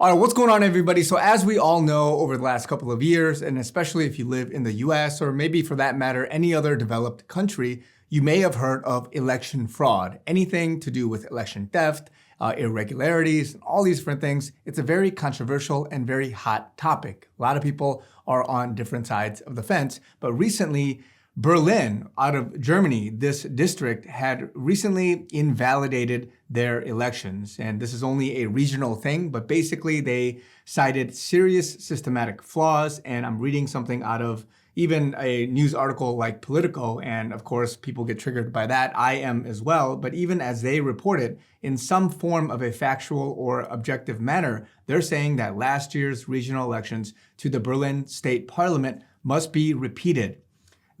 All right, what's going on, everybody? So as we all know, over the last couple of years, and especially if you live in the US, or maybe for that matter, any other developed country, you may have heard of election fraud, anything to do with election theft, irregularities, all these different things. It's a very controversial and very hot topic. A lot of people are on different sides of the fence, but recently, Berlin, out of Germany, this district had recently invalidated their elections. And this is only a regional thing, but basically they cited serious systematic flaws. And I'm reading something out of even a news article like Politico. And of course, people get triggered by that. I am as well. But even as they report it in some form of a factual or objective manner, they're saying that last year's regional elections to the Berlin state parliament must be repeated.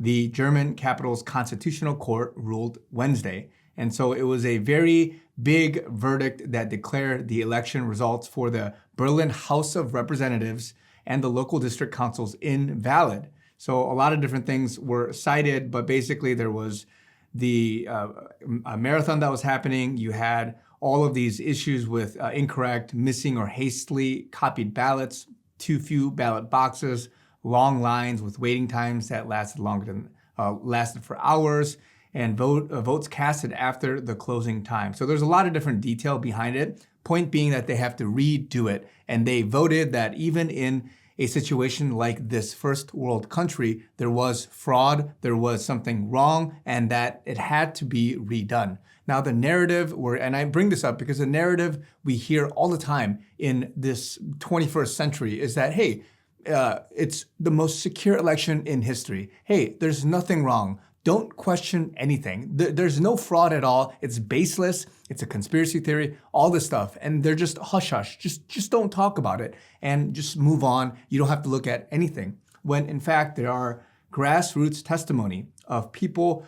The German capital's constitutional court ruled Wednesday. And so it was a very big verdict that declared the election results for the Berlin House of Representatives and the local district councils invalid. So a lot of different things were cited, but basically there was the a marathon that was happening. You had all of these issues with incorrect, missing, or hastily copied ballots, too few ballot boxes, long lines with waiting times that lasted longer than lasted for hours, and votes casted after the closing time. So there's a lot of different detail behind it. Point being that they have to redo it, and they voted that even in a situation like this first world country, there was fraud, there was something wrong, and that it had to be redone. Now the narrative, and I bring this up because the narrative we hear all the time in this 21st century is that, hey, it's the most secure election in history. Hey, there's nothing wrong. Don't question anything. There's no fraud at all. It's baseless. It's a conspiracy theory, all this stuff. And they're just hush hush. Just don't talk about it and just move on. You don't have to look at anything. When in fact, there are grassroots testimony of people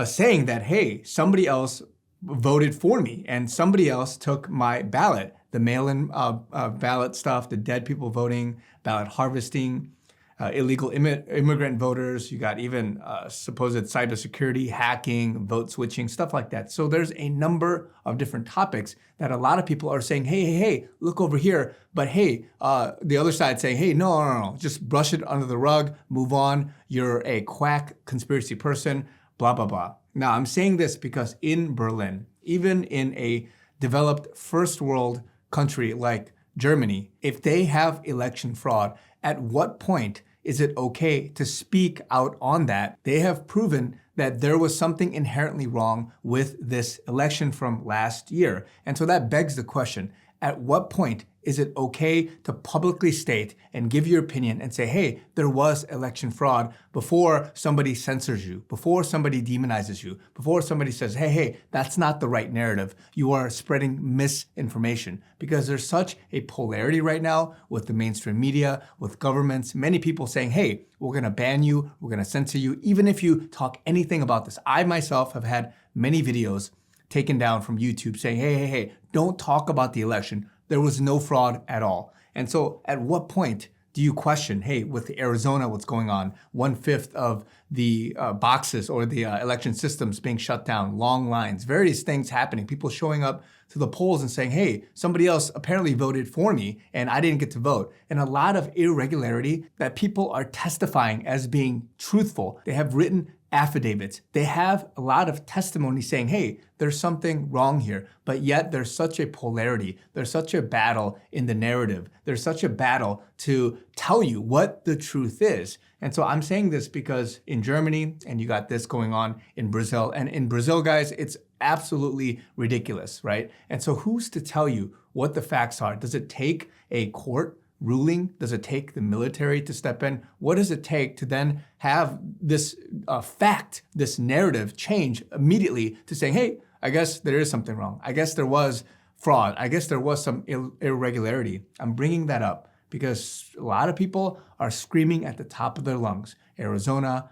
saying that, hey, somebody else voted for me and somebody else took my ballot. The mail-in ballot stuff, the dead people voting, ballot harvesting, illegal immigrant voters. You got even supposed cybersecurity, hacking, vote switching, stuff like that. So there's a number of different topics that a lot of people are saying, hey, look over here. But hey, the other side saying, hey, no, just brush it under the rug, move on. You're a quack conspiracy person, blah, blah, blah. Now, I'm saying this because in Berlin, even in a developed first world country like Germany, if they have election fraud, at what point is it okay to speak out on that? They have proven that there was something inherently wrong with this election from last year. And so that begs the question, at what point is it okay to publicly state and give your opinion and say, hey, there was election fraud before somebody censors you, before somebody demonizes you, before somebody says, hey, that's not the right narrative. You are spreading misinformation. Because there's such a polarity right now with the mainstream media, with governments, many people saying, hey, we're gonna ban you, we're gonna censor you, even if you talk anything about this. I myself have had many videos taken down from YouTube saying, hey, don't talk about the election. There was no fraud at all. And so at what point do you question, hey, with Arizona, what's going on? 1/5 of the boxes or the election systems being shut down, long lines, various things happening, people showing up to the polls and saying, hey, somebody else apparently voted for me and I didn't get to vote. And a lot of irregularity that people are testifying as being truthful. They have written affidavits. They have a lot of testimony saying, hey, there's something wrong here. But yet there's such a polarity. There's such a battle in the narrative. There's such a battle to tell you what the truth is. And so I'm saying this because in Germany, and you got this going on in Brazil, and in Brazil, guys, it's absolutely ridiculous, right? And so who's to tell you what the facts are? Does it take a court ruling? Does it take the military to step in? What does it take to then have this fact, this narrative change immediately to saying, hey, I guess there is something wrong. I guess there was fraud. I guess there was some irregularity. I'm bringing that up because a lot of people are screaming at the top of their lungs. Arizona,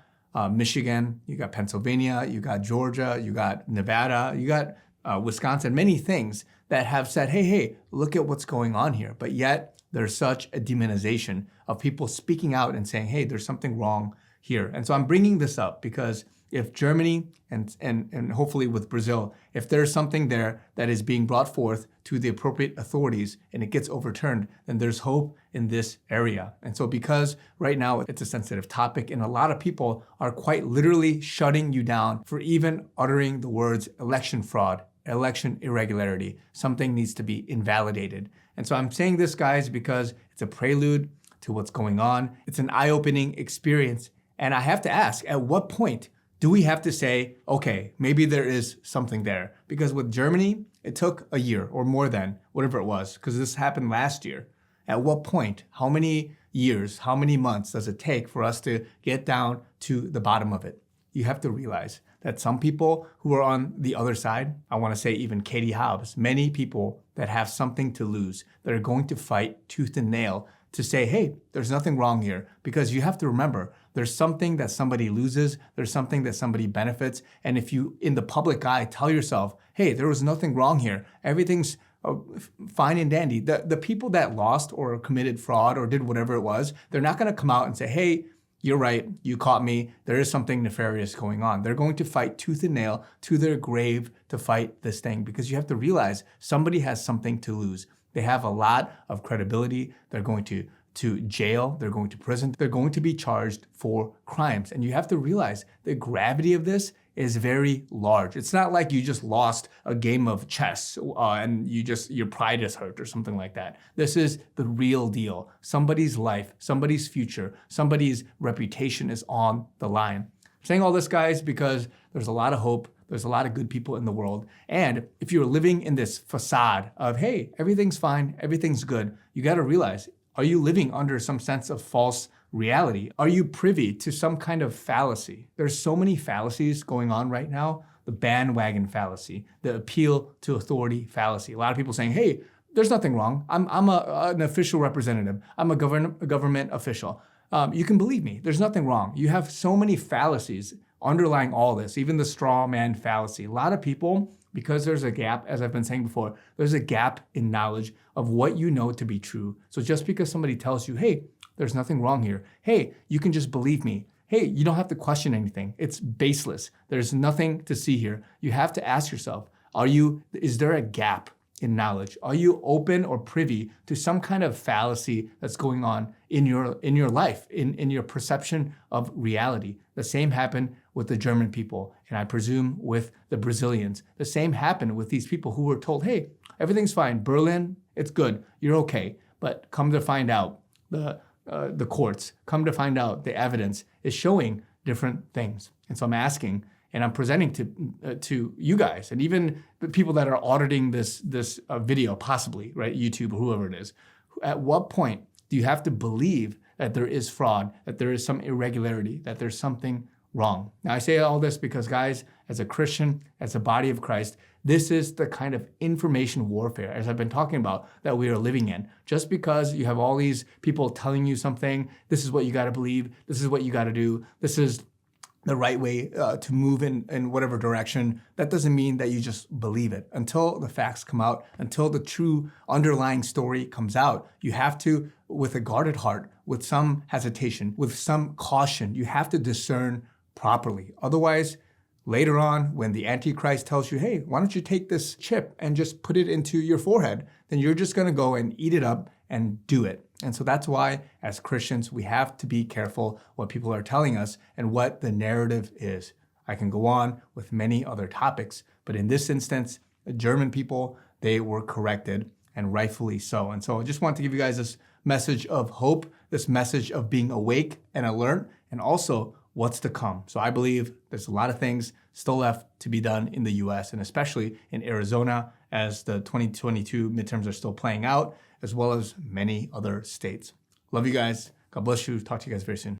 Michigan, you got Pennsylvania, you got Georgia, you got Nevada, you got Wisconsin, many things that have said, hey, look at what's going on here. But yet there's such a demonization of people speaking out and saying, hey, there's something wrong here. And so I'm bringing this up because if Germany and hopefully with Brazil, if there's something there that is being brought forth to the appropriate authorities and it gets overturned, then there's hope in this area. And so because right now it's a sensitive topic and a lot of people are quite literally shutting you down for even uttering the words election fraud, election irregularity, something needs to be invalidated. And so I'm saying this, guys, because it's a prelude to what's going on. It's an eye-opening experience. And I have to ask, at what point do we have to say, okay, maybe there is something there? Because with Germany, it took a year or more than whatever it was, because this happened last year. At what point, how many years, how many months does it take for us to get down to the bottom of it? You have to realize that some people who are on the other side, I want to say even Katie Hobbs, many people that have something to lose, that are going to fight tooth and nail to say, hey, there's nothing wrong here. Because you have to remember, there's something that somebody loses, there's something that somebody benefits. And if you, in the public eye, tell yourself, hey, there was nothing wrong here, everything's fine and dandy. The people that lost or committed fraud or did whatever it was, they're not going to come out and say, hey, you're right, you caught me, there is something nefarious going on. They're going to fight tooth and nail to their grave to fight this thing, because you have to realize somebody has something to lose. They have a lot of credibility. They're going to jail, they're going to prison, they're going to be charged for crimes. And you have to realize the gravity of this is very large. It's not like you just lost a game of chess and your pride is hurt or something like that. This is the real deal. Somebody's life, somebody's future, somebody's reputation is on the line. I'm saying all this, guys, because there's a lot of hope. There's a lot of good people in the world. And if you're living in this facade of, hey, everything's fine, everything's good, you got to realize, are you living under some sense of false reality? Are you privy to some kind of fallacy? There's so many fallacies going on right now. The bandwagon fallacy, the appeal to authority fallacy. A lot of people saying, hey, there's nothing wrong. I'm an official representative. I'm a government official. You can believe me. There's nothing wrong. You have so many fallacies underlying all this, even the straw man fallacy. A lot of people, because there's a gap, as I've been saying before, there's a gap in knowledge of what you know to be true. So just because somebody tells you, hey, there's nothing wrong here. Hey, you can just believe me. Hey, you don't have to question anything. It's baseless. There's nothing to see here. You have to ask yourself, is there a gap in knowledge? Are you open or privy to some kind of fallacy that's going on in your life, in your perception of reality? The same happened with the German people, and I presume with the Brazilians. The same happened with these people who were told, hey, everything's fine. Berlin, it's good. You're okay. But come to find out, the courts, come to find out the evidence is showing different things. And so I'm asking, and I'm presenting to you guys, and even the people that are auditing this video, possibly, right, YouTube or whoever it is, at what point do you have to believe that there is fraud, that there is some irregularity, that there's something wrong? Now, I say all this because, guys, as a Christian, as a body of Christ, this is the kind of information warfare, as I've been talking about, that we are living in. Just because you have all these people telling you something, this is what you got to believe, this is what you got to do, this is the right way to move in whatever direction, that doesn't mean that you just believe it. Until the facts come out, until the true underlying story comes out, you have to, with a guarded heart, with some hesitation, with some caution, you have to discern properly. Otherwise, later on, when the Antichrist tells you, hey, why don't you take this chip and just put it into your forehead, then you're just going to go and eat it up and do it. And so that's why, as Christians, we have to be careful what people are telling us and what the narrative is. I can go on with many other topics, but in this instance, the German people, they were corrected, and rightfully so. And so I just want to give you guys this message of hope, this message of being awake and alert, and also what's to come. So I believe there's a lot of things still left to be done in the US, and especially in Arizona, as the 2022 midterms are still playing out, as well as many other states. Love you guys. God bless you. Talk to you guys very soon.